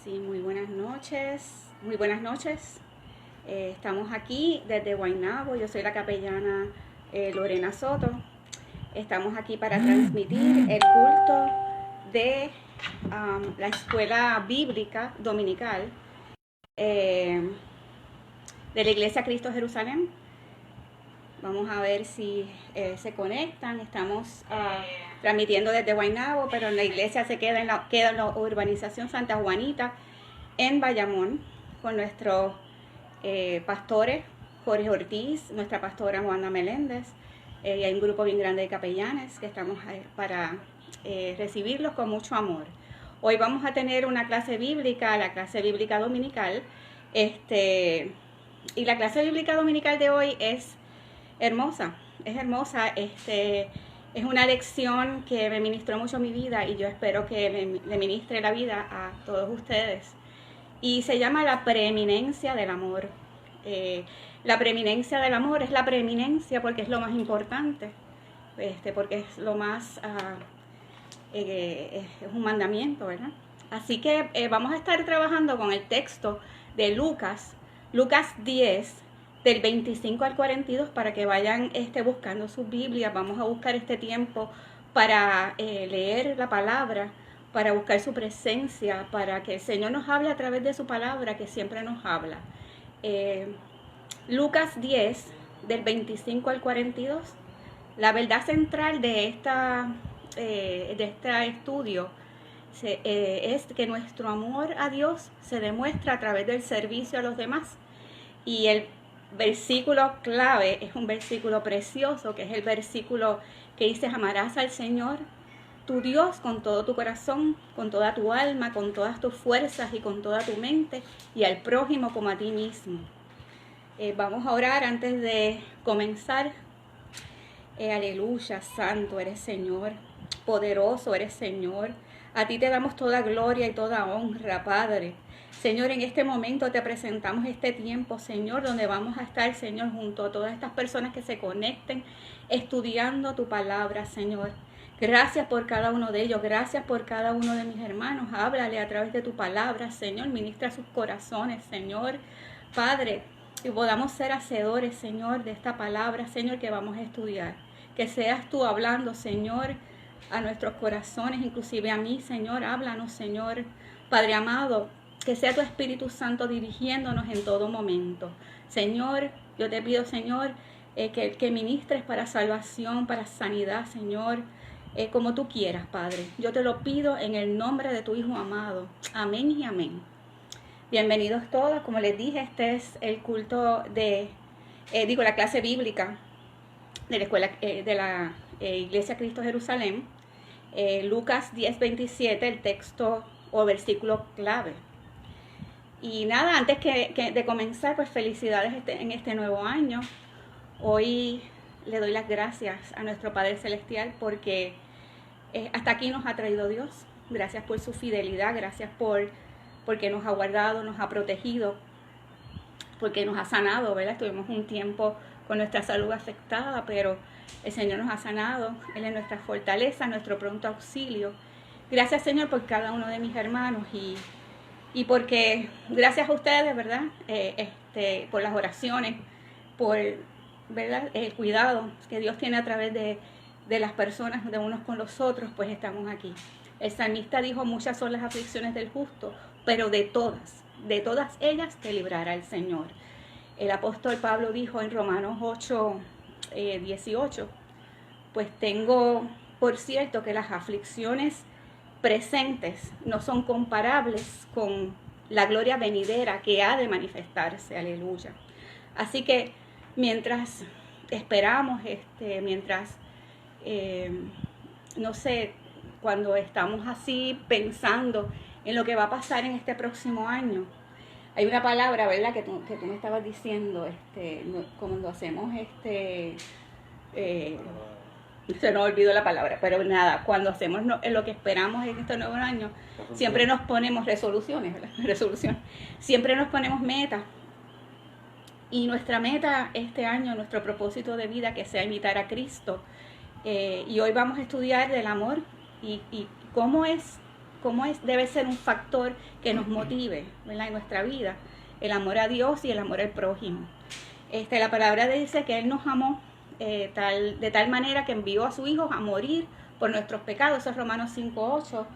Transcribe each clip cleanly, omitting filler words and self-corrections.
Sí, muy buenas noches. Muy buenas noches. Estamos aquí desde Guaynabo. Yo soy la capellana Lorena Soto. Estamos aquí para transmitir el culto de la Escuela Bíblica Dominical de la Iglesia Cristo Jerusalén. Vamos a ver si se conectan. Estamos transmitiendo desde Guaynabo, pero la iglesia se queda en la urbanización Santa Juanita, en Bayamón, con nuestros pastores, Jorge Ortiz, nuestra pastora Juana Meléndez, y hay un grupo bien grande de capellanes que estamos para recibirlos con mucho amor. Hoy vamos a tener una clase bíblica, la clase bíblica dominical, y la clase bíblica dominical de hoy es hermosa, es una lección que me ministró mucho mi vida y yo espero que le ministre la vida a todos ustedes. Y se llama la preeminencia del amor. La preeminencia del amor es la preeminencia porque es lo más importante, porque es lo más, es un mandamiento, ¿verdad? Así que vamos a estar trabajando con el texto de Lucas 10, del 25 al 42, para que vayan buscando sus Biblias. Vamos a buscar este tiempo para leer la palabra, para buscar su presencia, para que el Señor nos hable a través de su palabra, que siempre nos habla. Lucas 10, del 25 al 42. La verdad central de este estudio es que nuestro amor a Dios se demuestra a través del servicio a los demás. Y el versículo clave es un versículo precioso, que es el versículo que dice: amarás al Señor tu Dios con todo tu corazón, con toda tu alma, con todas tus fuerzas y con toda tu mente, y al prójimo como a ti mismo. Vamos a orar antes de comenzar. Aleluya, santo eres Señor, poderoso eres Señor. A ti te damos toda gloria y toda honra, Padre. Señor, en este momento te presentamos este tiempo, Señor, donde vamos a estar, Señor, junto a todas estas personas que se conecten, estudiando tu palabra, Señor. Gracias por cada uno de ellos, gracias por cada uno de mis hermanos. Háblale a través de tu palabra, Señor, ministra sus corazones, Señor. Padre, que podamos ser hacedores, Señor, de esta palabra, Señor, que vamos a estudiar. Que seas tú hablando, Señor, a nuestros corazones, inclusive a mí, Señor. Háblanos, Señor. Padre amado, que sea tu Espíritu Santo dirigiéndonos en todo momento. Señor, yo te pido, Señor, que ministres para salvación, para sanidad, Señor, como tú quieras, Padre. Yo te lo pido en el nombre de tu Hijo amado. Amén y amén. Bienvenidos todos. Como les dije, este es el culto la clase bíblica de la escuela de la Iglesia Cristo Jerusalén. Lucas 10:27, el texto o versículo clave. Y nada, antes de comenzar, pues felicidades en este nuevo año. Hoy le doy las gracias a nuestro Padre Celestial porque hasta aquí nos ha traído Dios. Gracias por su fidelidad, gracias porque nos ha guardado, nos ha protegido, porque nos ha sanado, ¿verdad? Estuvimos un tiempo con nuestra salud afectada, pero el Señor nos ha sanado. Él es nuestra fortaleza, nuestro pronto auxilio. Gracias, Señor, por cada uno de mis hermanos y porque gracias a ustedes, ¿verdad? Por las oraciones, por, ¿verdad? El cuidado que Dios tiene a través de las personas, de unos con los otros, pues estamos aquí. El salmista dijo: muchas son las aflicciones del justo, pero de todas ellas te librará el Señor. El apóstol Pablo dijo en Romanos 8:18, pues tengo por cierto que las aflicciones presentes no son comparables con la gloria venidera que ha de manifestarse. Aleluya. Así que mientras esperamos, no sé, cuando estamos así pensando en lo que va a pasar en este próximo año, hay una palabra, ¿verdad?, que tú me estabas diciendo, cuando hacemos se nos olvidó la palabra, pero nada, cuando hacemos lo que esperamos en este nuevo año, siempre nos ponemos resoluciones, ¿verdad? Siempre nos ponemos metas. Y nuestra meta este año, nuestro propósito de vida, que sea imitar a Cristo. Y hoy vamos a estudiar del amor y cómo es debe ser un factor que nos motive, ¿verdad?, en nuestra vida, el amor a Dios y el amor al prójimo. La palabra dice que Él nos amó de tal manera que envió a su Hijo a morir por nuestros pecados. Eso es Romanos 5:8.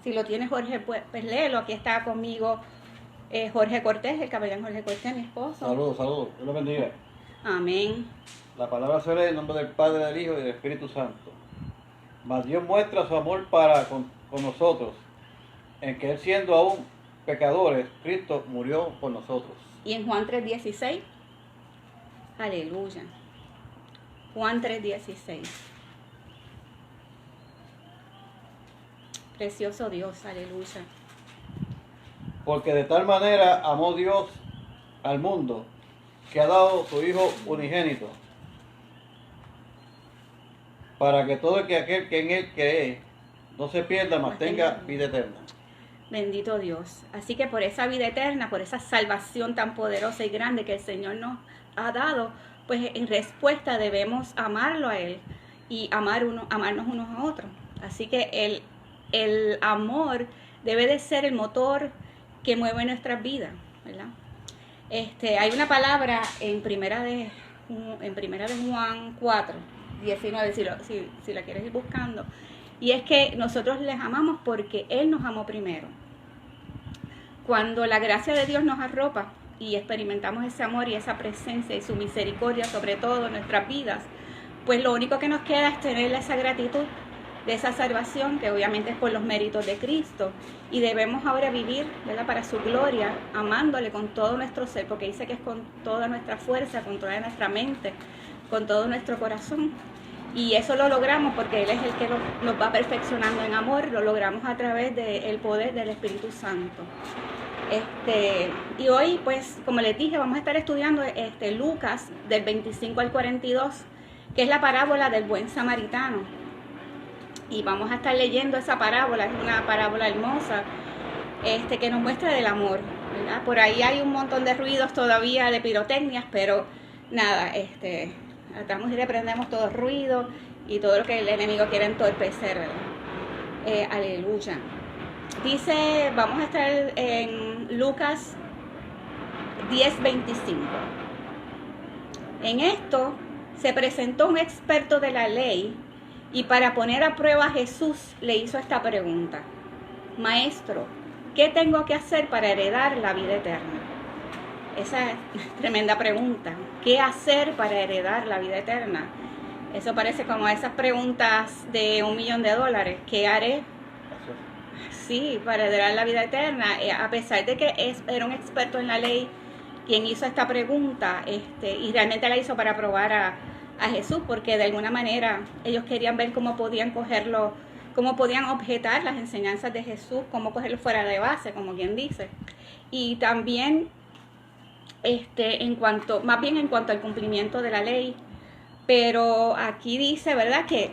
Si lo tiene Jorge, pues léelo. Aquí está conmigo Jorge Cortés, el capellán Jorge Cortés, mi esposo. Saludos, saludos. Dios lo bendiga. Amén. La palabra se lee en nombre del Padre, del Hijo y del Espíritu Santo. Mas Dios muestra su amor para con nosotros, en que Él, siendo aún pecadores, Cristo murió por nosotros. Y en Juan 3:16, aleluya. Juan 3:16. Precioso Dios, aleluya. Porque de tal manera amó Dios al mundo, que ha dado su Hijo unigénito, para que todo aquel que en Él cree no se pierda, mas tenga vida eterna. Bendito Dios. Así que por esa vida eterna, por esa salvación tan poderosa y grande que el Señor nos ha dado, pues en respuesta debemos amarlo a Él y amarnos unos a otros. Así que el amor debe de ser el motor que mueve nuestras vidas, ¿verdad? Hay una palabra en primera de Juan 4:19, si la quieres ir buscando, y es que nosotros les amamos porque Él nos amó primero. Cuando la gracia de Dios nos arropa y experimentamos ese amor y esa presencia y su misericordia sobre todo en nuestras vidas, pues lo único que nos queda es tener esa gratitud de esa salvación, que obviamente es por los méritos de Cristo, y debemos ahora vivir, ¿verdad?, para su gloria, amándole con todo nuestro ser, porque dice que es con toda nuestra fuerza, con toda nuestra mente, con todo nuestro corazón. Y eso lo logramos porque Él es el que nos va perfeccionando en amor, lo logramos a través del poder del Espíritu Santo. Y hoy, pues, como les dije, vamos a estar estudiando Lucas del 25 al 42, que es la parábola del buen samaritano. Y vamos a estar leyendo esa parábola, es una parábola hermosa, que nos muestra del amor, ¿verdad? Por ahí hay un montón de ruidos todavía, de pirotecnias, pero nada, tratamos y reprendemos todo ruido y todo lo que el enemigo quiere entorpecer, ¿verdad? Aleluya. Dice, vamos a estar en Lucas 10:25. En esto se presentó un experto de la ley y para poner a prueba a Jesús le hizo esta pregunta: Maestro, ¿qué tengo que hacer para heredar la vida eterna? Esa es tremenda pregunta. ¿Qué hacer para heredar la vida eterna? Eso parece como esas preguntas de $1 millón. ¿Qué haré? Sí, para heredar la vida eterna. A pesar de que era un experto en la ley quien hizo esta pregunta, y realmente la hizo para probar a Jesús, porque de alguna manera ellos querían ver cómo podían cogerlo, cómo podían objetar las enseñanzas de Jesús, cómo cogerlo fuera de base, como quien dice. Y también en cuanto al cumplimiento de la ley. Pero aquí dice, ¿verdad?, que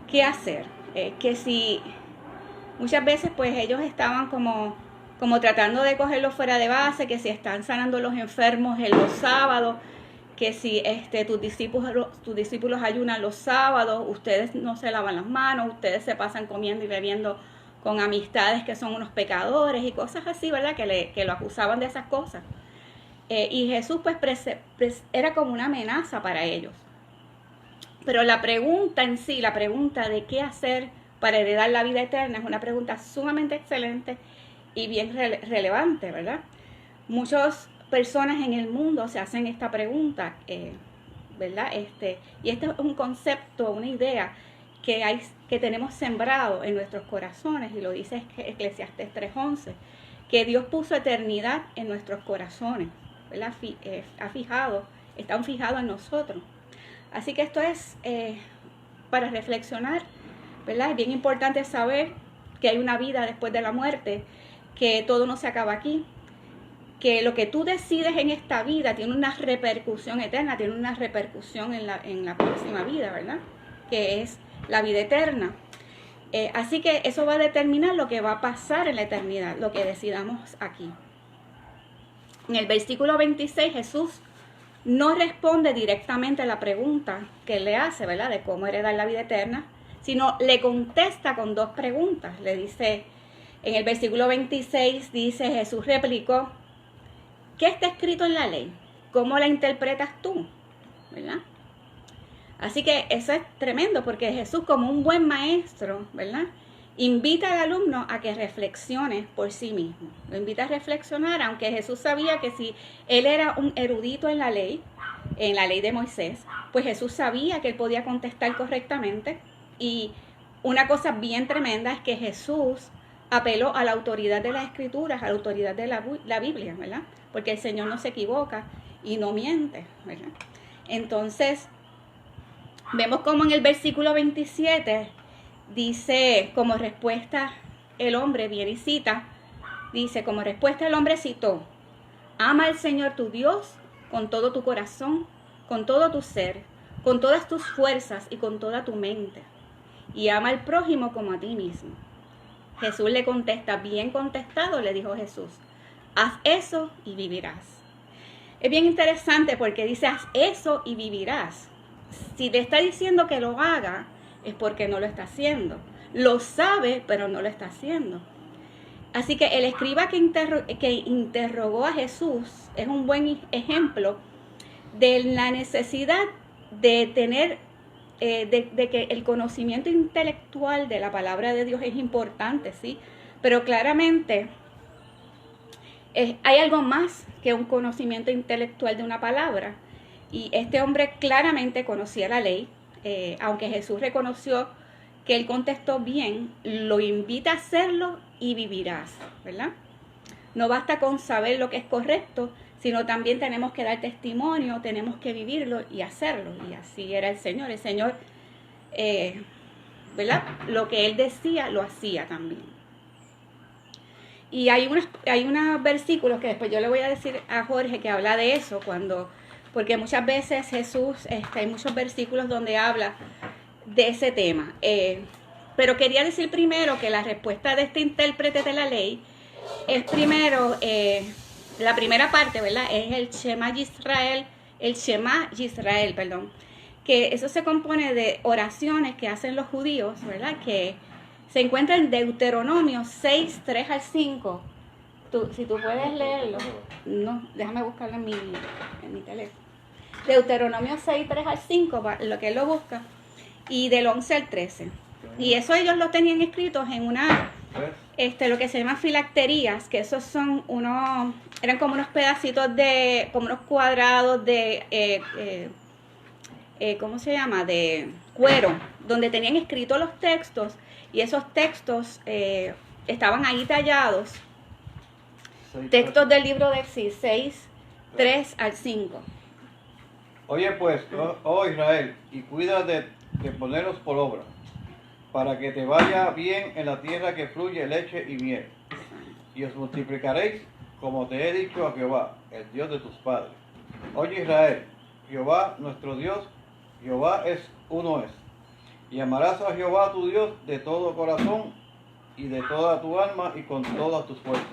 qué hacer, que si muchas veces pues ellos estaban como tratando de cogerlo fuera de base, que si están sanando los enfermos en los sábados, que si tus discípulos ayunan los sábados, ustedes no se lavan las manos, ustedes se pasan comiendo y bebiendo con amistades que son unos pecadores y cosas así, ¿verdad?, que lo acusaban de esas cosas. Y Jesús pues era como una amenaza para ellos. Pero la pregunta en sí, la pregunta de qué hacer para heredar la vida eterna, es una pregunta sumamente excelente y bien relevante, ¿verdad? Muchas personas en el mundo se hacen esta pregunta, ¿verdad? Y este es un concepto, una idea que tenemos sembrado en nuestros corazones, y lo dice Eclesiastés 3:11, que Dios puso eternidad en nuestros corazones, ¿verdad? Están fijados en nosotros. Así que esto es para reflexionar, ¿verdad? Es bien importante saber que hay una vida después de la muerte, que todo no se acaba aquí, que lo que tú decides en esta vida tiene una repercusión eterna, tiene una repercusión en la próxima vida, ¿verdad?, que es la vida eterna. Así que eso va a determinar lo que va a pasar en la eternidad, lo que decidamos aquí. En el versículo 26, Jesús no responde directamente a la pregunta que él le hace, ¿verdad?, de cómo heredar la vida eterna, sino le contesta con dos preguntas. Le dice, En el versículo 26 dice, Jesús replicó, ¿qué está escrito en la ley? ¿Cómo la interpretas tú? ¿Verdad? Así que eso es tremendo porque Jesús, como un buen maestro, ¿verdad?, invita al alumno a que reflexione por sí mismo. Lo invita a reflexionar, aunque Jesús sabía que si él era un erudito en la ley de Moisés, pues Jesús sabía que él podía contestar correctamente. Y una cosa bien tremenda es que Jesús apeló a la autoridad de las Escrituras, a la autoridad de la Biblia, ¿verdad? Porque el Señor no se equivoca y no miente, ¿verdad? Entonces, vemos como en el versículo 27 dice, como respuesta el hombre viene y cita, dice, como respuesta el hombre citó, ama al Señor tu Dios con todo tu corazón, con todo tu ser, con todas tus fuerzas y con toda tu mente, y ama al prójimo como a ti mismo. Jesús le contesta, bien contestado, le dijo Jesús, haz eso y vivirás. Es bien interesante porque dice, haz eso y vivirás. Si te está diciendo que lo haga, es porque no lo está haciendo. Lo sabe, pero no lo está haciendo. Así que el escriba que interrogó a Jesús es un buen ejemplo de la necesidad de tener, de que el conocimiento intelectual de la palabra de Dios es importante, ¿sí? Pero claramente hay algo más que un conocimiento intelectual de una palabra. Y este hombre claramente conocía la ley. Aunque Jesús reconoció que él contestó bien, lo invita a hacerlo y vivirás, ¿verdad? No basta con saber lo que es correcto, sino también tenemos que dar testimonio, tenemos que vivirlo y hacerlo. Y así era el Señor. El Señor, ¿verdad? Lo que él decía, lo hacía también. Y hay unos versículos que después yo le voy a decir a Jorge que habla de eso, porque muchas veces Jesús, hay muchos versículos donde habla de ese tema. Pero quería decir primero que la respuesta de este intérprete de la ley es primero, la primera parte, ¿verdad? Es el Shema Yisrael, que eso se compone de oraciones que hacen los judíos, ¿verdad? Que se encuentra en Deuteronomio 6, 3 al 5. Si tú puedes leerlo. No, déjame buscarlo en mi teléfono. Deuteronomio 6, 3 al 5, lo que él lo busca, y del 11 al 13. Y eso ellos lo tenían escritos en lo que se llama filacterías, que esos son eran como unos pedacitos como unos cuadrados de, ¿cómo se llama?, de cuero, donde tenían escritos los textos, y esos textos estaban ahí tallados, textos del libro de Éxodo 6, 3 al 5. Oye pues, oh Israel, y cuida de ponerlos por obra, para que te vaya bien en la tierra que fluye leche y miel. Y os multiplicaréis, como te he dicho a Jehová, el Dios de tus padres. Oye Israel, Jehová nuestro Dios, Jehová uno es. Y amarás a Jehová tu Dios de todo corazón y de toda tu alma y con todas tus fuerzas.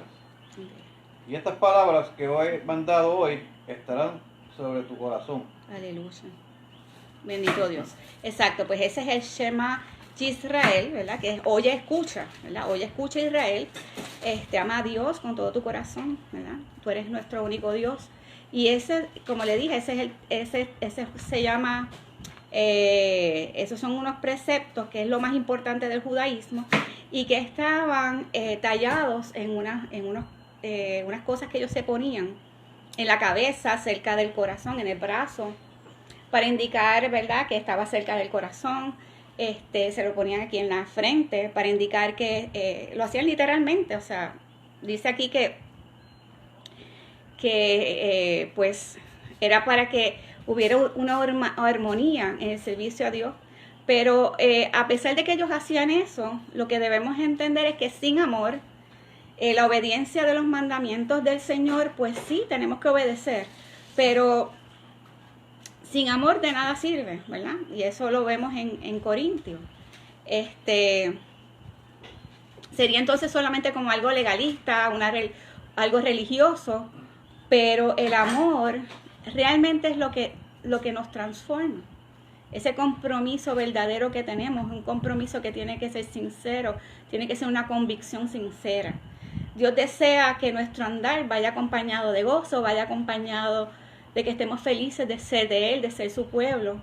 Y estas palabras que os he mandado hoy estarán sobre tu corazón. Aleluya. Bendito Dios. Exacto, pues ese es el Shema Yisrael, ¿verdad? Que es oye, escucha, ¿verdad? Oye, escucha Israel. Ama a Dios con todo tu corazón, ¿verdad? Tú eres nuestro único Dios. Y ese, como le dije, ese se llama, esos son unos preceptos que es lo más importante del judaísmo y que estaban tallados en unas cosas que ellos se ponían en la cabeza, cerca del corazón, en el brazo, para indicar, ¿verdad?, que estaba cerca del corazón. Se lo ponían aquí en la frente para indicar que lo hacían literalmente. O sea, dice aquí que pues era para que hubiera una armonía en el servicio a Dios. Pero a pesar de que ellos hacían eso, lo que debemos entender es que sin amor, la obediencia de los mandamientos del Señor, pues sí, tenemos que obedecer, pero sin amor de nada sirve, ¿verdad? Y eso lo vemos en Corintios. Sería entonces solamente como algo legalista, algo religioso, pero el amor realmente es lo que nos transforma. Ese compromiso verdadero que tenemos, un compromiso que tiene que ser sincero, tiene que ser una convicción sincera. Dios desea que nuestro andar vaya acompañado de gozo, vaya acompañado de que estemos felices de ser de Él, de ser su pueblo.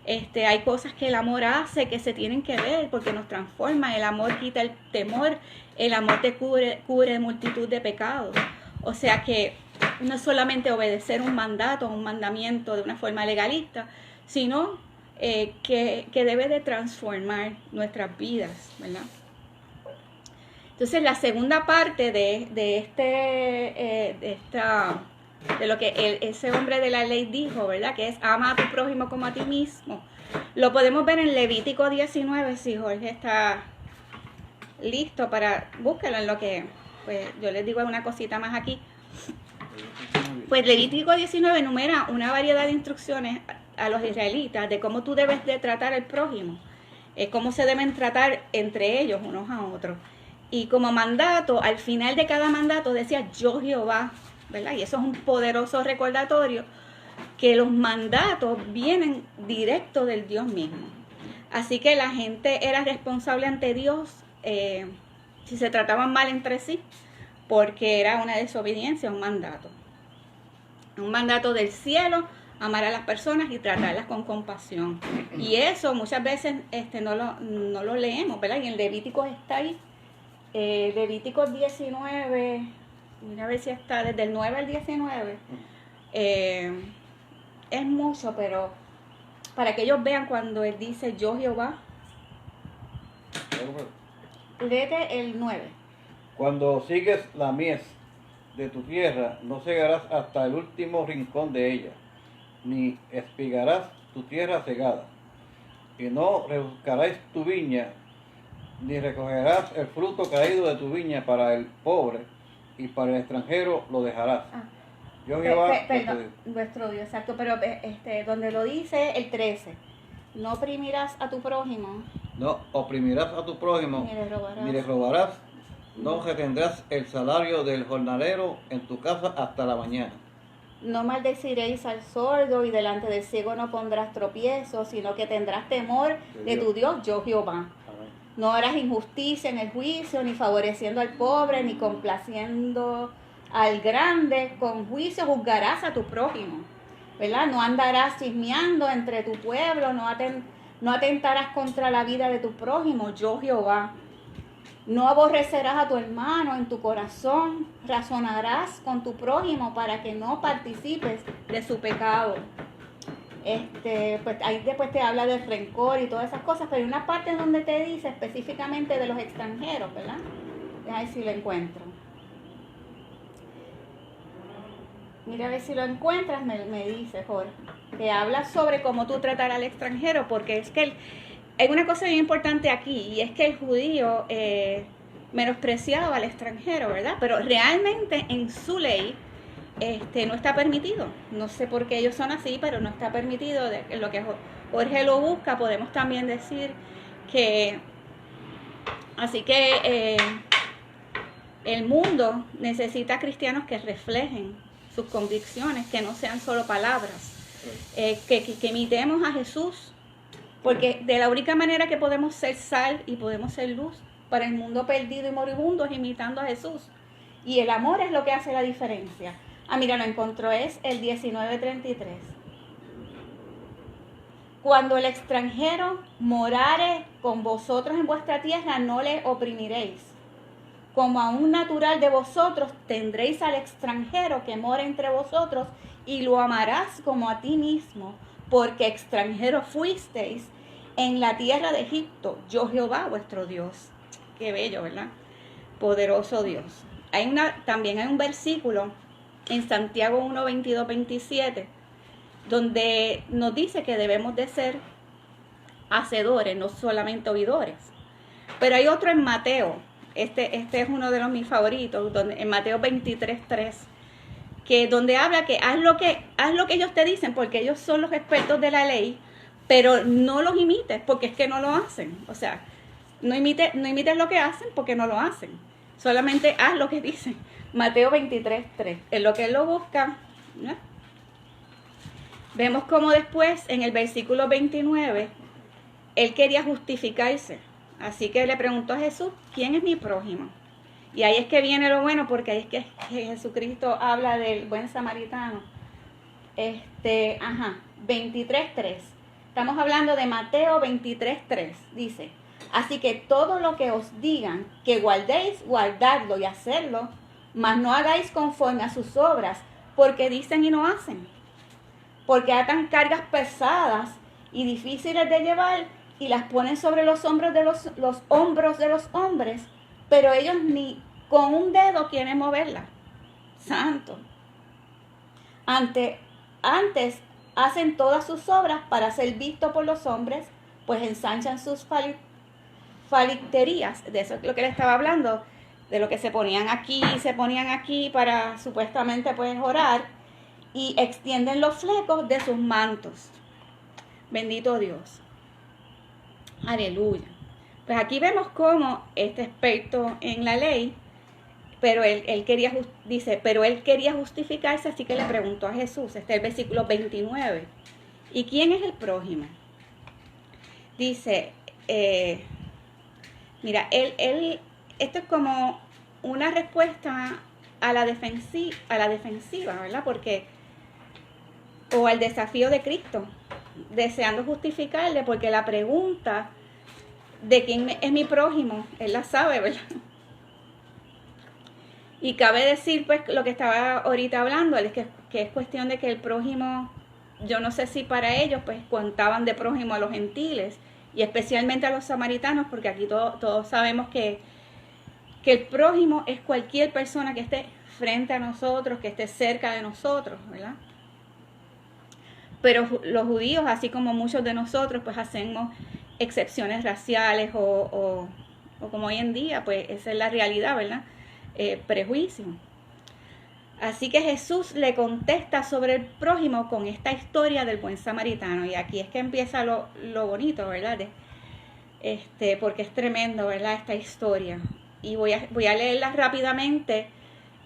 Hay cosas que el amor hace que se tienen que ver porque nos transforma. El amor quita el temor, el amor te cubre multitud de pecados. O sea que no es solamente obedecer un mandato, un mandamiento de una forma legalista, sino que debe de transformar nuestras vidas, ¿verdad? Entonces la segunda parte de lo que ese hombre de la ley dijo, ¿verdad? Que es ama a tu prójimo como a ti mismo. Lo podemos ver en Levítico 19, si Jorge está listo para búsquelo en lo que, pues yo les digo una cosita más aquí. Pues Levítico 19 enumera una variedad de instrucciones a los israelitas de cómo tú debes de tratar al prójimo, cómo se deben tratar entre ellos unos a otros. Y como mandato, al final de cada mandato decía yo Jehová, ¿verdad? Y eso es un poderoso recordatorio que los mandatos vienen directo del Dios mismo. Así que la gente era responsable ante Dios si se trataban mal entre sí, porque era una desobediencia, un mandato. Un mandato del cielo, amar a las personas y tratarlas con compasión. Y eso muchas veces no lo leemos, ¿verdad? Y en Levítico está ahí. Levítico 19, mira a ver si está desde el 9 al 19. Es mucho, pero para que ellos vean cuando él dice yo Jehová. Léete el 9. Cuando sigues la mies de tu tierra, no cegarás hasta el último rincón de ella, ni espigarás tu tierra cegada, y no rebuscarás tu viña, ni recogerás el fruto caído de tu viña para el pobre, y para el extranjero lo dejarás. Yo Jehová, perdón, nuestro Dios, exacto, pero donde lo dice el 13, no oprimirás a tu prójimo. No oprimirás a tu prójimo, ni le robarás, no retendrás el salario del jornalero en tu casa hasta la mañana. No maldeciréis al sordo, y delante del ciego no pondrás tropiezo, sino que tendrás temor de tu Dios, yo Jehová. Amén. No harás injusticia en el juicio, ni favoreciendo al pobre, ni complaciendo al grande. Con juicio juzgarás a tu prójimo, ¿verdad? No andarás chismeando entre tu pueblo, no atentarás contra la vida de tu prójimo, yo Jehová. No aborrecerás a tu hermano en tu corazón, razonarás con tu prójimo para que no participes de su pecado. Pues ahí después te habla del rencor y todas esas cosas, pero hay una parte donde te dice específicamente de los extranjeros, ¿verdad? Deja ver si lo encuentro. Mira a ver si lo encuentras, me dice Jorge. Te habla sobre cómo tú tratar al extranjero, porque es que hay una cosa bien importante aquí, y es que el judío menospreciaba al extranjero, ¿verdad? Pero realmente en su ley no está permitido. No sé por qué ellos son así, pero no está permitido. Lo que Jorge lo busca, podemos también decir que... Así que el mundo necesita cristianos que reflejen sus convicciones, que no sean solo palabras, que imitemos a Jesús, porque de la única manera que podemos ser sal y podemos ser luz para el mundo perdido y moribundo es imitando a Jesús. Y el amor es lo que hace la diferencia. Mira, lo encontró, es el 19:33. Cuando el extranjero morare con vosotros en vuestra tierra, no le oprimiréis. Como a un natural de vosotros, tendréis al extranjero que mora entre vosotros, y lo amarás como a ti mismo, porque extranjeros fuisteis en la tierra de Egipto, yo Jehová vuestro Dios. Qué bello, ¿verdad? Poderoso Dios. También hay un versículo en Santiago 1, 22, 27, donde nos dice que debemos de ser hacedores, no solamente oidores. Pero hay otro en Mateo, este es uno de mis favoritos, en Mateo 23, 3, que donde habla que haz lo que ellos te dicen, porque ellos son los expertos de la ley, pero no los imites, porque es que no lo hacen. O sea, no imites lo que hacen, porque no lo hacen. Solamente haz lo que dicen. Mateo 23, 3. En lo que él lo busca, ¿no? Vemos como después, en el versículo 29, él quería justificarse Así que le preguntó a Jesús, ¿quién es mi prójimo? Y ahí es que viene lo bueno, porque ahí es que Jesucristo habla del buen samaritano. 23:3. Estamos hablando de Mateo 23:3. Dice, así que todo lo que os digan que guardéis, guardadlo y hacerlo, mas no hagáis conforme a sus obras, porque dicen y no hacen. Porque atan cargas pesadas y difíciles de llevar y las ponen sobre los hombros de los hombros de los hombres, pero ellos ni con un dedo quieren moverla. Santo. Antes hacen todas sus obras para ser vistos por los hombres, pues ensanchan sus falisterías. De eso es lo que le estaba hablando, de lo que se ponían aquí para supuestamente pues orar, y extienden los flecos de sus mantos. Bendito Dios. Aleluya. Pues aquí vemos cómo este experto en la ley, pero él quería justificarse, así que le preguntó a Jesús. Este es el versículo 29. ¿Y quién es el prójimo? Dice, mira, esto es como una respuesta a la defensiva, ¿verdad? O al desafío de Cristo, deseando justificarle, porque la pregunta de quién es mi prójimo, él la sabe, ¿verdad? Y cabe decir, pues, lo que estaba ahorita hablando, es que es cuestión de que el prójimo, yo no sé si para ellos, pues, contaban de prójimo a los gentiles, y especialmente a los samaritanos, porque aquí todos sabemos que el prójimo es cualquier persona que esté frente a nosotros, que esté cerca de nosotros, ¿verdad? Pero los judíos, así como muchos de nosotros, pues hacemos excepciones raciales o como hoy en día, pues esa es la realidad, ¿verdad? Prejuicio. Así que Jesús le contesta sobre el prójimo con esta historia del buen samaritano, y aquí es que empieza lo bonito, ¿verdad? Porque es tremendo, ¿verdad? Esta historia, y voy a leerla rápidamente,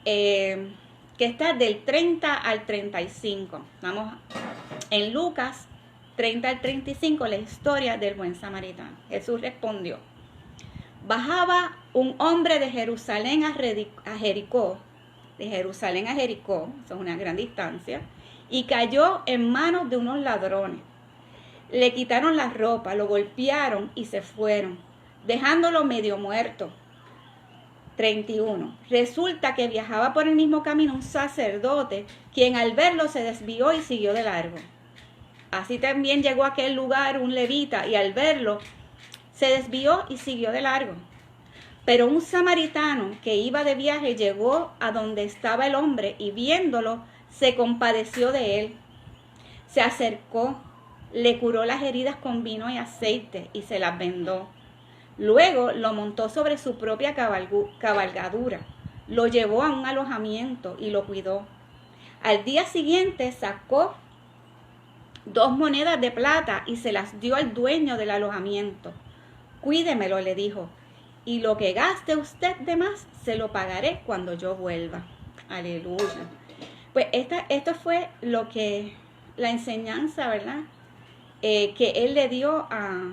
que está del 30 al 35. Vamos en Lucas 30 al 35, la historia del buen samaritano. Jesús respondió: bajaba un hombre de Jerusalén a Jericó, eso es una gran distancia, y cayó en manos de unos ladrones. Le quitaron la ropa, lo golpearon y se fueron, dejándolo medio muerto. 31. Resulta que viajaba por el mismo camino un sacerdote, quien al verlo se desvió y siguió de largo. Así también llegó a aquel lugar un levita, y al verlo se desvió y siguió de largo. Pero un samaritano que iba de viaje llegó a donde estaba el hombre, y viéndolo se compadeció de él. Se acercó, le curó las heridas con vino y aceite y se las vendó. Luego lo montó sobre su propia cabalgadura, lo llevó a un alojamiento y lo cuidó. Al día siguiente sacó 2 monedas de plata y se las dio al dueño del alojamiento. Cuídemelo, le dijo, y lo que gaste usted de más se lo pagaré cuando yo vuelva. Aleluya. Pues esto fue la enseñanza, ¿verdad? Que él le dio a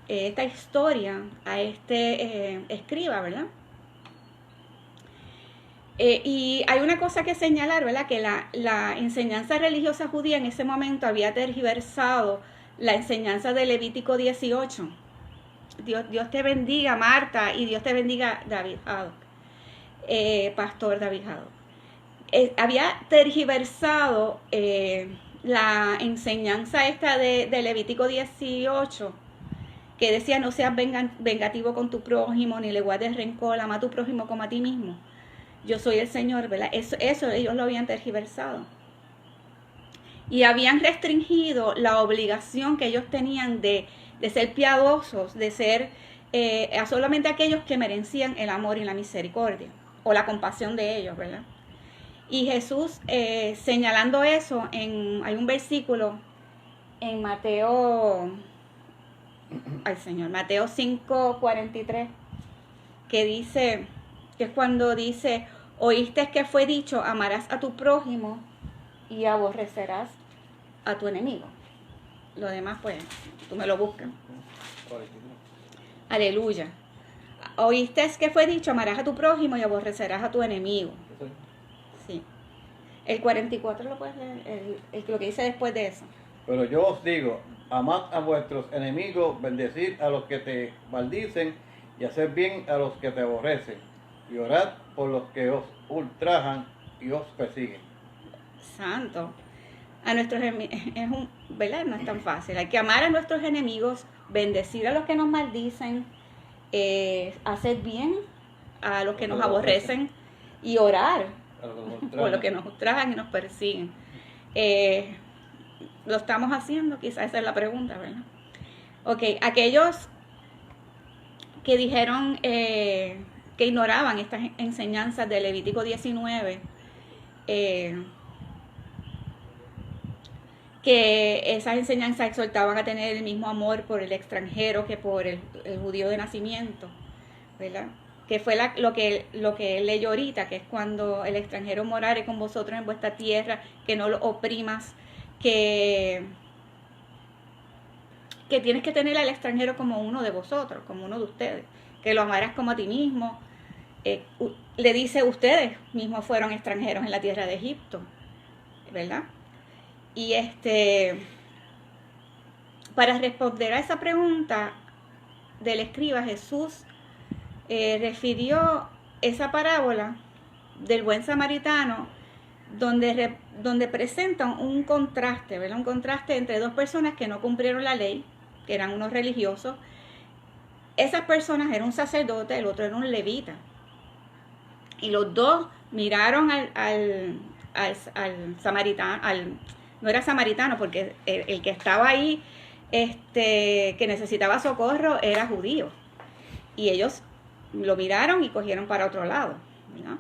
esta historia, a escriba, ¿verdad? Y hay una cosa que señalar, ¿verdad? Que la enseñanza religiosa judía en ese momento había tergiversado la enseñanza de Levítico 18. Dios te bendiga, Marta, y Dios te bendiga, David Haddock, Pastor David Haddock. Había tergiversado la enseñanza esta de Levítico 18, que decía: no seas vengativo con tu prójimo, ni le guardes rencor, ama a tu prójimo como a ti mismo. Yo soy el Señor, ¿verdad? Eso ellos lo habían tergiversado. Y habían restringido la obligación que ellos tenían de ser piadosos, de ser a solamente aquellos que merecían el amor y la misericordia, o la compasión de ellos, ¿verdad? Y Jesús, señalando eso, hay un versículo en Mateo 5:43, que dice, que es cuando dice: oíste que fue dicho, amarás a tu prójimo y aborrecerás a tu enemigo. Lo demás, pues, tú me lo buscas. Aleluya. Oíste que fue dicho, amarás a tu prójimo y aborrecerás a tu enemigo. Sí. El 44 lo puedes leer, lo que dice después de eso. Pero yo os digo, amad a vuestros enemigos, bendecid a los que te maldicen y haced bien a los que te aborrecen. Y orad por los que os ultrajan y os persiguen. Santo. A nuestros enemigos, ¿verdad? No es tan fácil. Hay que amar a nuestros enemigos, bendecir a los que nos maldicen, hacer bien a los que nos aborrecen y orar por los que nos ultrajan y nos persiguen. ¿Lo estamos haciendo? Quizás esa es la pregunta, ¿verdad? Ok, aquellos que dijeron que ignoraban estas enseñanzas de Levítico 19, que esas enseñanzas exhortaban a tener el mismo amor por el extranjero que por el judío de nacimiento, ¿verdad? Que fue lo que él leyó ahorita, que es cuando el extranjero morare con vosotros en vuestra tierra, que no lo oprimas, que tienes que tener al extranjero como uno de vosotros, como uno de ustedes, que lo amarás como a ti mismo. Le dice, ustedes mismos fueron extranjeros en la tierra de Egipto, ¿verdad? Y para responder a esa pregunta del escriba, Jesús refirió esa parábola del buen samaritano, donde presentan un contraste, ¿verdad? Un contraste entre dos personas que no cumplieron la ley, que eran unos religiosos. Esas personas eran un sacerdote, el otro era un levita. Y los dos miraron al samaritano, no era samaritano, porque el que estaba ahí, que necesitaba socorro, era judío. Y ellos lo miraron y cogieron para otro lado, ¿no?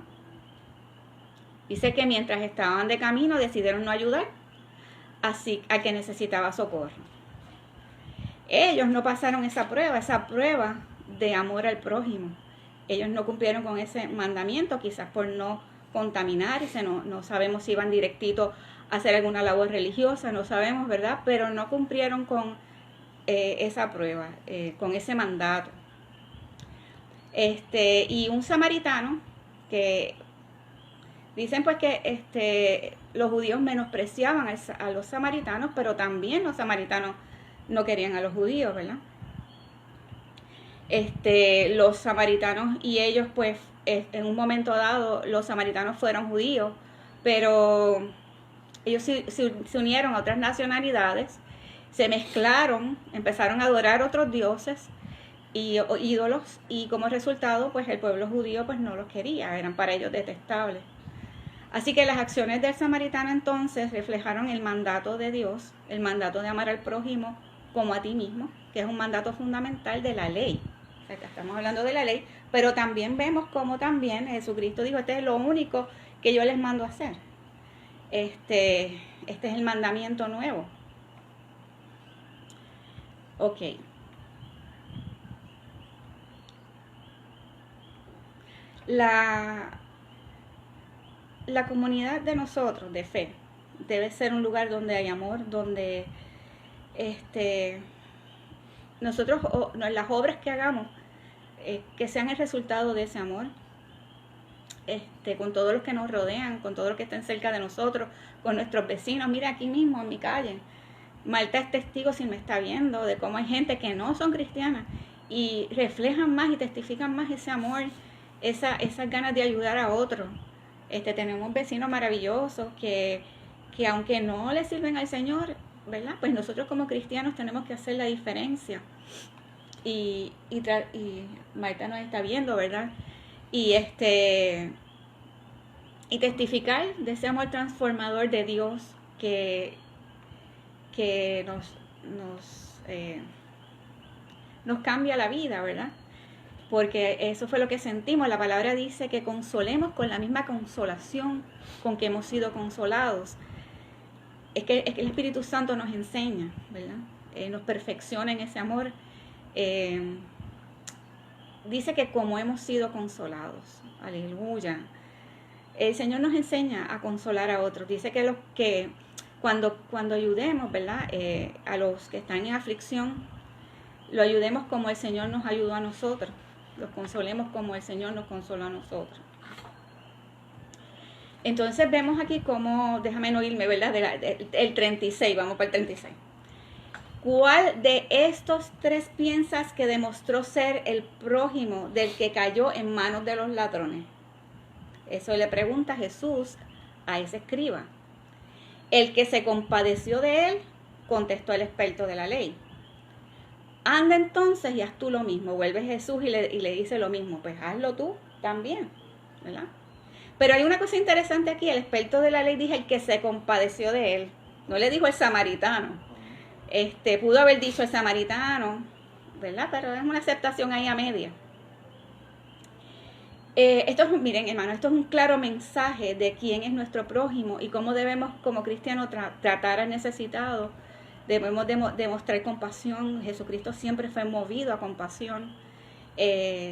Dice que mientras estaban de camino decidieron no ayudar así a que necesitaba socorro. Ellos no pasaron esa prueba de amor al prójimo. Ellos no cumplieron con ese mandamiento, quizás por no contaminarse, no sabemos si iban directito a hacer alguna labor religiosa, no sabemos, ¿verdad? Pero no cumplieron con esa prueba, con ese mandato. Y un samaritano, que dicen pues que los judíos menospreciaban a los samaritanos, pero también los samaritanos no querían a los judíos, ¿verdad? Los samaritanos y ellos pues en un momento dado los samaritanos fueron judíos, pero ellos se unieron a otras nacionalidades, se mezclaron, empezaron a adorar otros dioses y ídolos, y como resultado pues el pueblo judío pues no los quería, eran para ellos detestables. Así que las acciones del samaritano entonces reflejaron el mandato de Dios, el mandato de amar al prójimo como a ti mismo, que es un mandato fundamental de la ley. O sea, que estamos hablando de la ley, pero también vemos cómo también Jesucristo dijo, este es lo único que yo les mando a hacer. Este es el mandamiento nuevo. Ok. La comunidad de nosotros, de fe, debe ser un lugar donde hay amor, donde nosotros, las obras que hagamos, que sean el resultado de ese amor, con todos los que nos rodean, con todos los que estén cerca de nosotros, con nuestros vecinos. Mira, aquí mismo en mi calle, Marta es testigo, si me está viendo, de cómo hay gente que no son cristianas y reflejan más y testifican más ese amor, esas ganas de ayudar a otros. Tenemos vecinos maravillosos que aunque no le sirven al Señor, ¿verdad? Pues nosotros como cristianos tenemos que hacer la diferencia. Y Marta nos está viendo, ¿verdad? Y testificar de ese amor transformador de Dios que nos cambia la vida, ¿verdad? Porque eso fue lo que sentimos. La palabra dice que consolemos con la misma consolación con que hemos sido consolados. Es que el Espíritu Santo nos enseña, ¿verdad? Nos perfecciona en ese amor. Dice que como hemos sido consolados, aleluya. El Señor nos enseña a consolar a otros. Dice que cuando ayudemos, ¿verdad? A los que están en aflicción, lo ayudemos como el Señor nos ayudó a nosotros, los consolemos como el Señor nos consoló a nosotros. Entonces vemos aquí cómo, déjame no irme, ¿verdad? El 36, vamos para el 36. ¿Cuál de estos tres piensas que demostró ser el prójimo del que cayó en manos de los ladrones? Eso le pregunta Jesús a ese escriba. El que se compadeció de él, contestó el experto de la ley. Anda entonces y haz tú lo mismo. Vuelve Jesús y le dice lo mismo. Pues hazlo tú también, ¿verdad? Pero hay una cosa interesante aquí. El experto de la ley dice el que se compadeció de él. No le dijo el samaritano. Pudo haber dicho el samaritano, ¿verdad? Pero es una aceptación ahí a media. Miren, hermano, esto es un claro mensaje de quién es nuestro prójimo y cómo debemos, como cristianos, tratar al necesitado. Debemos demostrar compasión. Jesucristo siempre fue movido a compasión,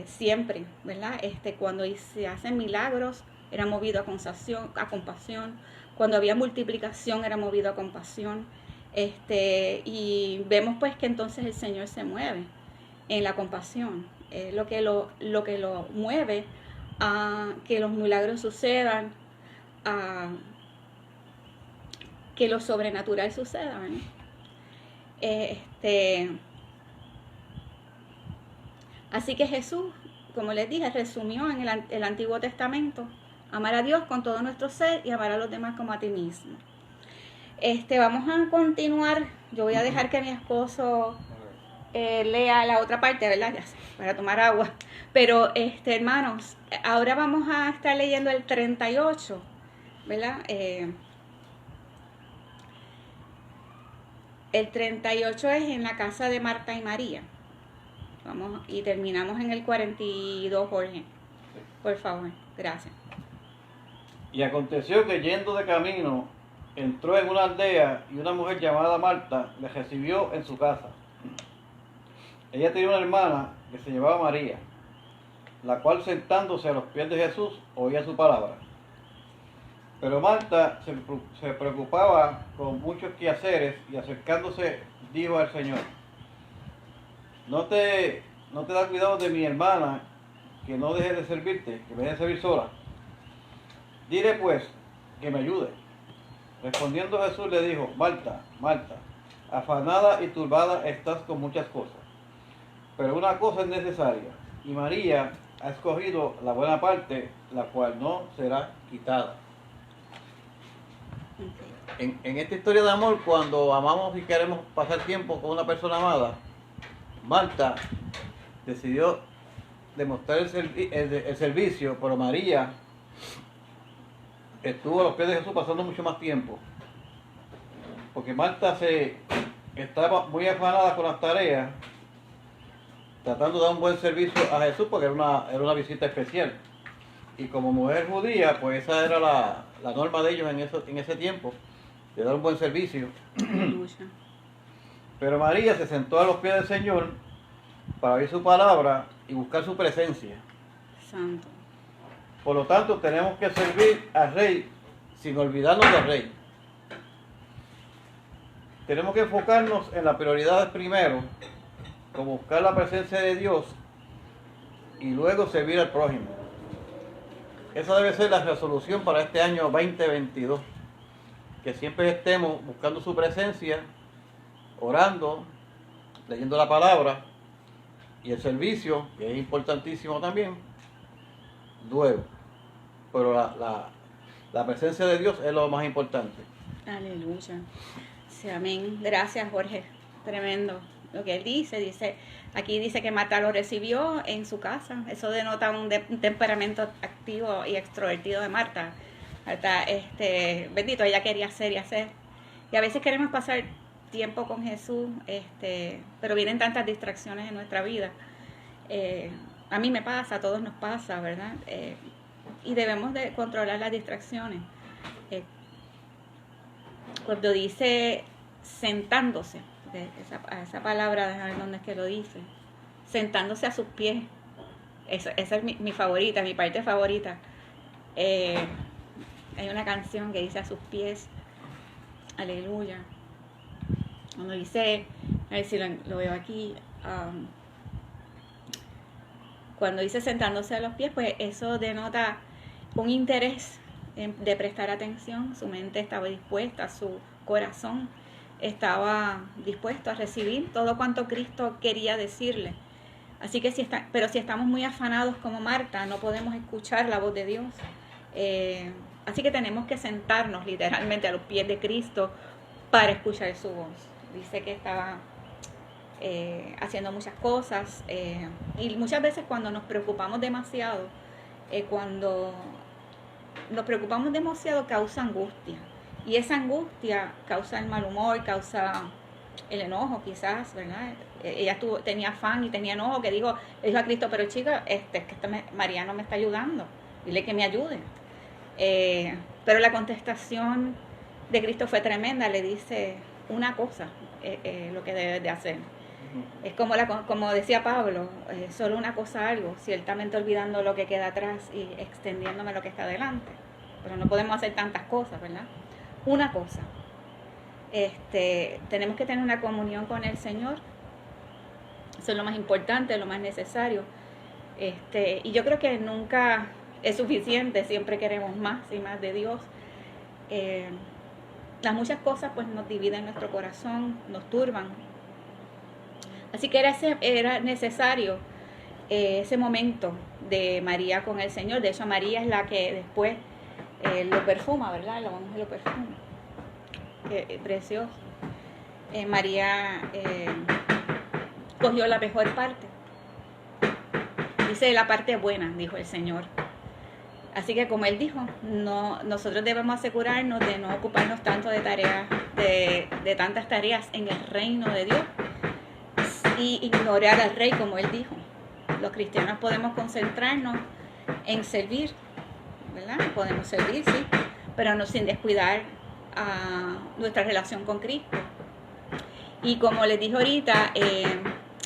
siempre, ¿verdad? Cuando se hacen milagros, era movido a compasión. Cuando había multiplicación, era movido a compasión. Y vemos pues que entonces el Señor se mueve en la compasión. Lo que lo mueve a que los milagros sucedan, a que lo sobrenatural suceda, ¿no? Así que Jesús, como les dije, resumió en el Antiguo Testamento: amar a Dios con todo nuestro ser y amar a los demás como a ti mismo. Vamos a continuar. Yo voy a dejar que mi esposo lea la otra parte, ¿verdad? Ya sé, para tomar agua. Pero, hermanos, ahora vamos a estar leyendo el 38, ¿verdad? El 38 es en la casa de Marta y María. Y terminamos en el 42, Jorge. Por favor, gracias. Y aconteció que yendo de camino, entró en una aldea y una mujer llamada Marta le recibió en su casa. Ella tenía una hermana que se llamaba María, la cual sentándose a los pies de Jesús oía su palabra. Pero Marta se preocupaba con muchos quehaceres y acercándose dijo al Señor: ¿No te da cuidado de mi hermana, que no deje de servirte, que me deje servir sola? Dile pues que me ayude. Respondiendo Jesús le dijo: Marta, Marta, afanada y turbada estás con muchas cosas, pero una cosa es necesaria, y María ha escogido la buena parte, la cual no será quitada. En esta historia de amor, cuando amamos y queremos pasar tiempo con una persona amada, Marta decidió demostrar el servicio, pero María estuvo a los pies de Jesús pasando mucho más tiempo, porque Marta estaba muy afanada con las tareas, tratando de dar un buen servicio a Jesús, porque era una visita especial. Y como mujer judía, pues esa era la norma de ellos en ese tiempo, de dar un buen servicio. Pero María se sentó a los pies del Señor para oír su palabra y buscar su presencia. Santo. Por lo tanto, tenemos que servir al Rey sin olvidarnos del Rey. Tenemos que enfocarnos en las prioridades primero, como buscar la presencia de Dios y luego servir al prójimo. Esa debe ser la resolución para este año 2022. Que siempre estemos buscando su presencia, orando, leyendo la palabra y el servicio, que es importantísimo también, luego. Pero la presencia de Dios es lo más importante. Aleluya. Sí, amén. Gracias, Jorge. Tremendo lo que él dice. Aquí dice que Marta lo recibió en su casa. Eso denota un temperamento activo y extrovertido de Marta. Marta, bendito, ella quería hacer y hacer. Y a veces queremos pasar tiempo con Jesús, pero vienen tantas distracciones en nuestra vida. A mí me pasa, a todos nos pasa, ¿verdad? Y debemos de controlar las distracciones. Cuando dice sentándose, esa palabra, déjame ver dónde es que lo dice, sentándose a sus pies, esa es mi favorita, mi parte favorita. Hay una canción que dice a sus pies, aleluya. Cuando dice, a ver si lo veo aquí, cuando dice sentándose a los pies, pues eso denota un interés de prestar atención. Su mente estaba dispuesta, su corazón estaba dispuesto a recibir todo cuanto Cristo quería decirle. Así que pero si estamos muy afanados como Marta, no podemos escuchar la voz de Dios. Así que tenemos que sentarnos literalmente a los pies de Cristo para escuchar su voz. Dice que estaba haciendo muchas cosas, y muchas veces cuando nos preocupamos demasiado, causa angustia, y esa angustia causa el mal humor, causa el enojo quizás, ¿verdad? Ella tenía afán y tenía enojo, le dijo a Cristo, pero chica, María no me está ayudando, dile que me ayude. Pero la contestación de Cristo fue tremenda. Le dice una cosa, lo que debes de hacer. Es como decía Pablo, solo una cosa algo, ciertamente olvidando lo que queda atrás y extendiéndome lo que está adelante. Pero no podemos hacer tantas cosas, ¿verdad? Una cosa. Tenemos que tener una comunión con el Señor. Eso es lo más importante, lo más necesario. Y yo creo que nunca es suficiente, siempre queremos más y más de Dios. Las muchas cosas pues nos dividen nuestro corazón, nos turban. Así que era necesario ese momento de María con el Señor. De hecho, María es la que después lo perfuma, ¿verdad? Lo perfuma. Qué precioso. María cogió la mejor parte. Dice la parte buena, dijo el Señor. Así que como Él dijo, nosotros debemos asegurarnos de no ocuparnos tanto de tareas, de tantas tareas en el reino de Dios y ignorar al Rey, como Él dijo. Los cristianos podemos concentrarnos en servir, ¿verdad? Podemos servir, sí, pero no sin descuidar nuestra relación con Cristo. Y como les dije ahorita,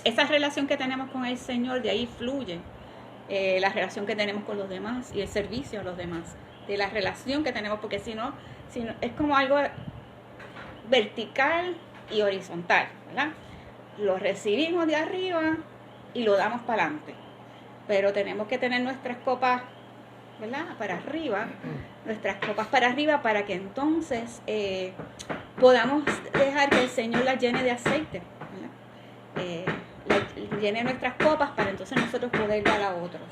esa relación que tenemos con el Señor, de ahí fluye la relación que tenemos con los demás y el servicio a los demás, de la relación que tenemos, porque si no es como algo vertical y horizontal, ¿verdad? Lo recibimos de arriba y lo damos para adelante, pero tenemos que tener nuestras copas, ¿verdad? Para arriba para que entonces podamos dejar que el Señor las llene de aceite, ¿verdad? Llene nuestras copas para entonces nosotros poder dar a otros.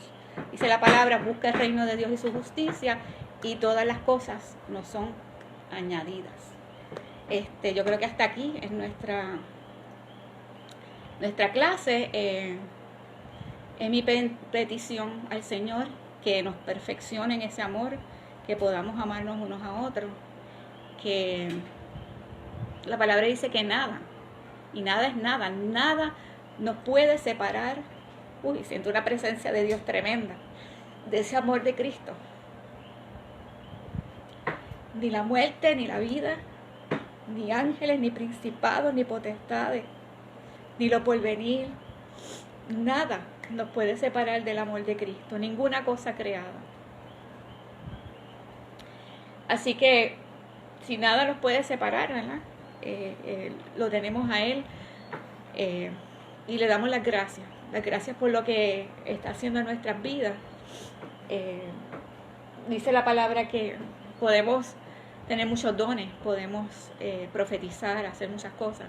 Dice la palabra, busca el reino de Dios y su justicia, y todas las cosas nos son añadidas. Yo creo que hasta aquí es nuestra clase. Es mi petición al Señor que nos perfeccione en ese amor, que podamos amarnos unos a otros, que la palabra dice que nada, y nada es nada nos puede separar. Siento una presencia de Dios tremenda, de ese amor de Cristo. Ni la muerte, ni la vida, ni ángeles, ni principados, ni potestades, ni lo porvenir, nada nos puede separar del amor de Cristo, ninguna cosa creada. Gracias. Así que si nada nos puede separar, ¿verdad? Lo tenemos a Él, y le damos las gracias por lo que está haciendo en nuestras vidas. Dice la palabra que podemos tener muchos dones, podemos profetizar, hacer muchas cosas,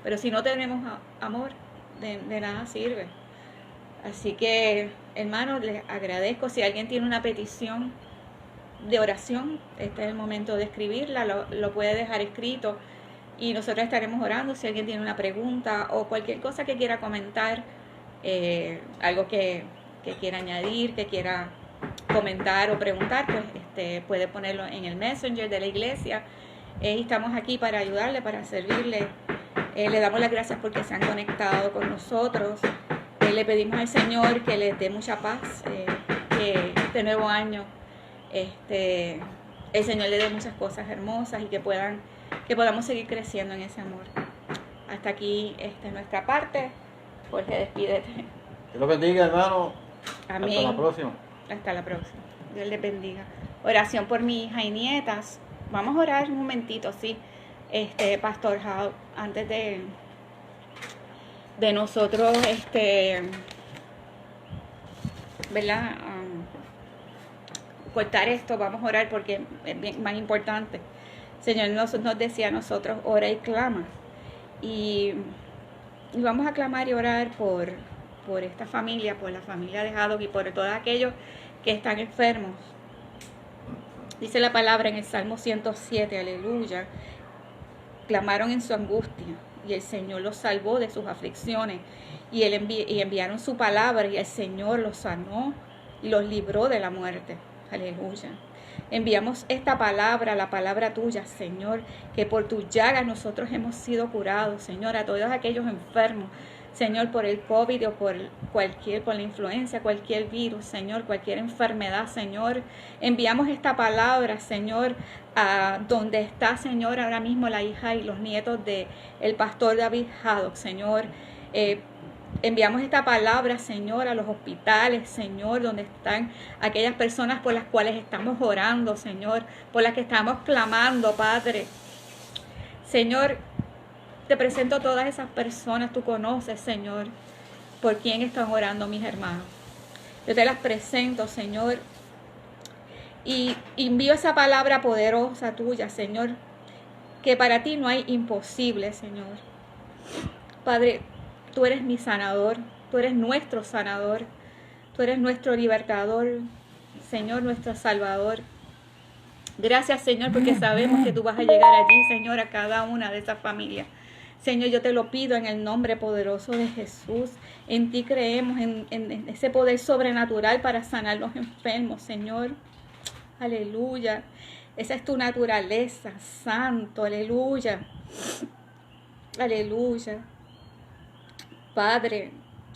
pero si no tenemos amor, de nada sirve. Así que, hermanos, les agradezco. Si alguien tiene una petición de oración, este es el momento de escribirla, lo puede dejar escrito y nosotros estaremos orando. Si alguien tiene una pregunta o cualquier cosa que quiera comentar, algo que quiera añadir, que quiera comentar o preguntar, pues puede ponerlo en el Messenger de la iglesia. Estamos aquí para ayudarle, para servirle. Le damos las gracias porque se han conectado con nosotros. Le pedimos al Señor que les dé mucha paz, que este nuevo año el Señor le dé muchas cosas hermosas y que podamos seguir creciendo en ese amor. Hasta aquí nuestra parte. Jorge, despídete. Dios los bendiga, hermano. Amén. Hasta la próxima. Hasta la próxima. Dios les bendiga. Oración por mi hija y nietas. Vamos a orar un momentito, sí. Pastor Howe, antes de nosotros, ¿verdad? Cortar esto, vamos a orar porque es bien, más importante. Señor nos decía a nosotros, ora y clama. Y vamos a clamar y orar por esta familia, por la familia de Haddock y por todos aquellos que están enfermos. Dice la palabra en el Salmo 107, aleluya. Clamaron en su angustia y el Señor los salvó de sus aflicciones. Y enviaron su palabra y el Señor los sanó y los libró de la muerte. Aleluya. Enviamos esta palabra, la palabra tuya, Señor, que por tus llagas nosotros hemos sido curados, Señor, a todos aquellos enfermos, Señor, por el COVID o por la influencia, cualquier virus, Señor, cualquier enfermedad, Señor. Enviamos esta palabra, Señor, a donde está, Señor, ahora mismo la hija y los nietos del pastor David Haddock, Señor. Enviamos esta palabra, Señor, a los hospitales, Señor, donde están aquellas personas por las cuales estamos orando, Señor, por las que estamos clamando, Padre. Señor, te presento a todas esas personas, tú conoces, Señor, por quién están orando mis hermanos. Yo te las presento, Señor, y envío esa palabra poderosa tuya, Señor, que para ti no hay imposible, Señor. Padre, tú eres mi sanador, tú eres nuestro sanador, tú eres nuestro libertador, Señor, nuestro salvador. Gracias, Señor, porque sabemos que tú vas a llegar allí, Señor, a cada una de esas familias. Señor, yo te lo pido en el nombre poderoso de Jesús. En ti creemos, en ese poder sobrenatural para sanar los enfermos, Señor. Aleluya. Esa es tu naturaleza, santo, aleluya. Aleluya. Padre,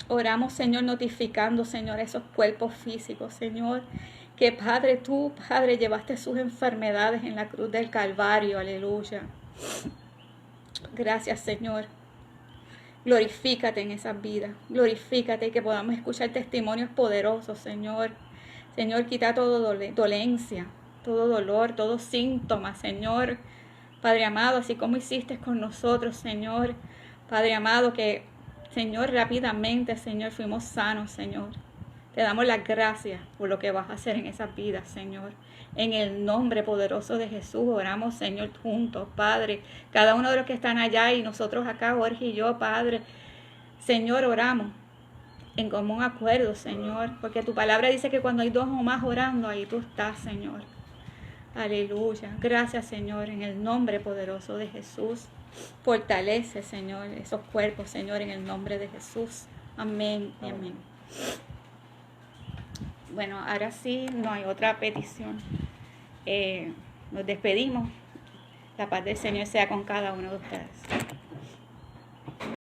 oramos, Señor, notificando, Señor, esos cuerpos físicos, Señor, que Padre, tú, Padre, llevaste sus enfermedades en la cruz del Calvario, aleluya. Gracias, Señor. Glorifícate en esas vidas, glorifícate y que podamos escuchar testimonios poderosos, Señor. Señor, quita toda dolencia, todo dolor, todo síntoma, Señor. Padre amado, así como hiciste con nosotros, Señor. Padre amado, que Señor, rápidamente, Señor, fuimos sanos, Señor. Te damos las gracias por lo que vas a hacer en esas vidas, Señor. En el nombre poderoso de Jesús oramos, Señor, juntos, Padre. Cada uno de los que están allá y nosotros acá, Jorge y yo, Padre. Señor, oramos en común acuerdo, Señor. Porque tu palabra dice que cuando hay dos o más orando, ahí tú estás, Señor. Aleluya. Gracias, Señor, en el nombre poderoso de Jesús. Fortalece, Señor, esos cuerpos, Señor, en el nombre de Jesús. Amén y amén. Bueno, ahora sí, no hay otra petición. Nos despedimos. La paz del Señor sea con cada uno de ustedes.